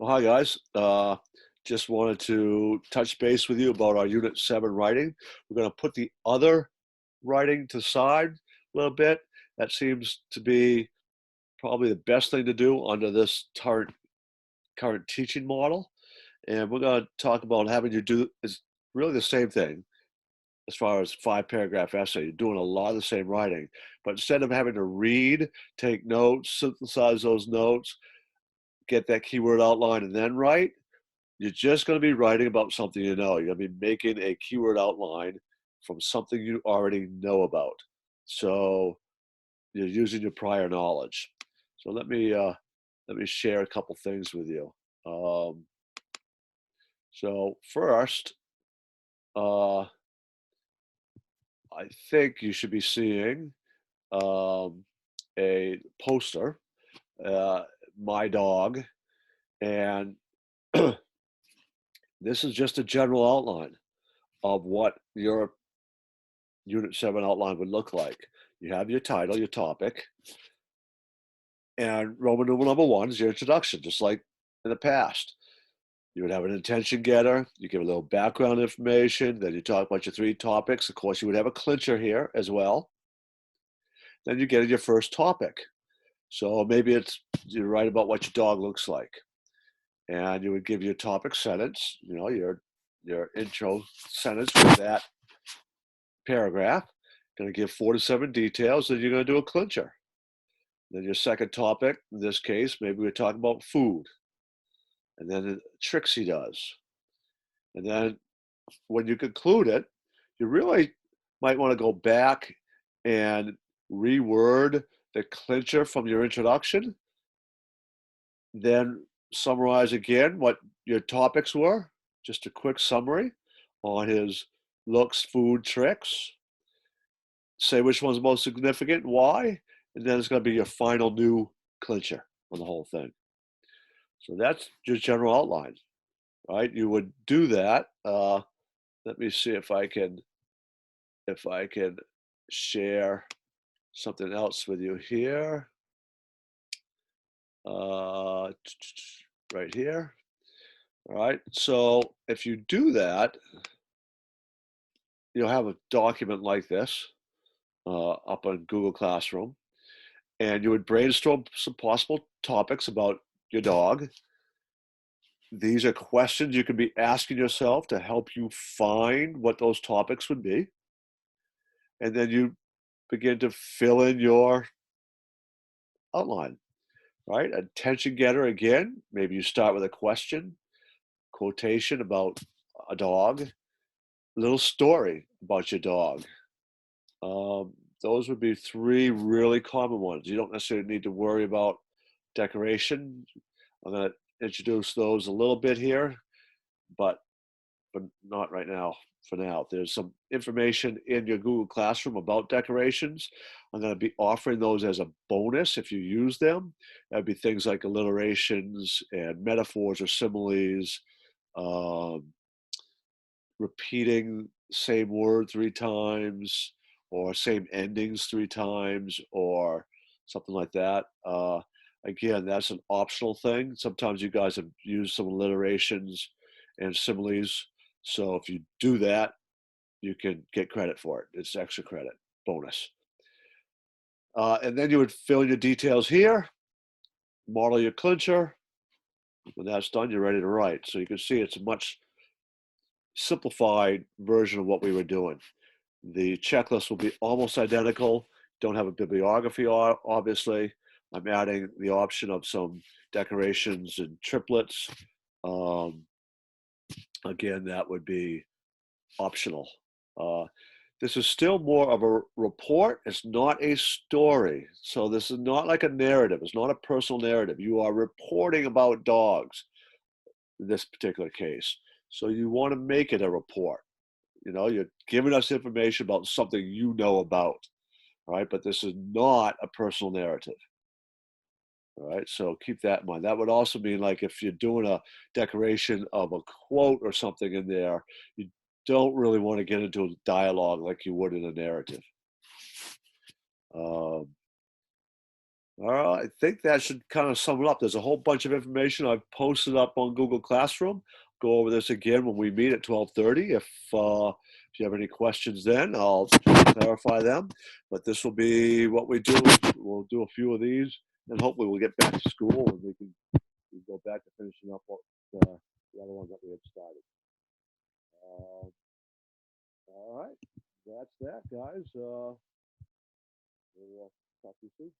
Well, hi guys. Just wanted to touch base with you about our Unit 7 writing. We're going to put the other writing to the side a little bit. That seems to be probably the best thing to do under this current teaching model. And we're going to talk about having you do is really the same thing as far as 5 paragraph essay. You're doing a lot of the same writing, but instead of having to read, take notes, synthesize those notes, get that keyword outline, and then write, you're just going to be writing about something you know. You're going to be making a keyword outline from something you already know about. So you're using your prior knowledge. So let me share a couple things with you. Um, so first, uh, I think you should be seeing um, a poster, uh, my dog, and this is just a general outline of what your Unit 7 outline would look like. You have your title, your topic, and Roman numeral number 1 is your introduction, just like in the past. You would have an intention getter, you give a little background information, then you talk about your 3 topics. Of course, you would have a clincher here as well. Then you get your first topic. So maybe it's you write about what your dog looks like, and you would give your topic sentence, your intro sentence for that paragraph. Going to give 4 to 7 details, then you're going to do a clincher. Then your second topic, in this case, maybe we're talking about food. And then tricks he does. And then when you conclude it, you really might want to go back and reword the clincher from your introduction, then summarize again what your topics were, just a quick summary on his looks, food, tricks. Say which one's most significant, why, and then it's going to be your final new clincher on the whole thing. So that's your general outline, right? You would do that. Let me see if I can share something else with you here. Uh, right here. All right. So if you do that, you'll have a document like this up on Google Classroom, and you would brainstorm some possible topics about your dog. These are questions you can be asking yourself to help you find what those topics would be. And then you begin to fill in your outline, right? Attention getter again. Maybe you start with a question, quotation about a dog, little story about your dog. Um, those would be 3 really common ones. You don't necessarily need to worry about decoration. I'm going to introduce those a little bit here, but not right now. For now, there's some information in your Google Classroom about decorations. I'm going to be offering those as a bonus if you use them. That'd be things like alliterations and metaphors or similes, um, repeating same word 3 times, or same endings 3 times, or something like that. Again, that's an optional thing. Sometimes you guys have used some alliterations and similes. So if you do that, you can get credit for it. It's extra credit, bonus. And then you would fill your details here, model your clincher. When that's done, you're ready to write. So you can see it's a much simplified version of what we were doing. The checklist will be almost identical. Don't have a bibliography, obviously. I'm adding the option of some decorations and triplets. Um, Again, that would be optional. Uh, this is still more of a report. It's not a story. So this is not like a narrative. It's not a personal narrative. You are reporting about dogs in this particular case. So you want to make it a report. You're giving us information about something you know about, right? But this is not a personal narrative. All right, so keep that in mind. That would also mean, like, if you're doing a decoration of a quote or something in there, you don't really want to get into a dialogue like you would in a narrative. Um, All right, I think that should kind of sum it up. There's a whole bunch of information I've posted up on Google Classroom. Go over this again when we meet at 12:30. If you have any questions, then I'll try to clarify them. But this will be what we do. We'll do a few of these, and hopefully we'll get back to school and we go back to finishing up what the other ones that we had started. Um, all right, that's that, guys. We'll talk to you soon.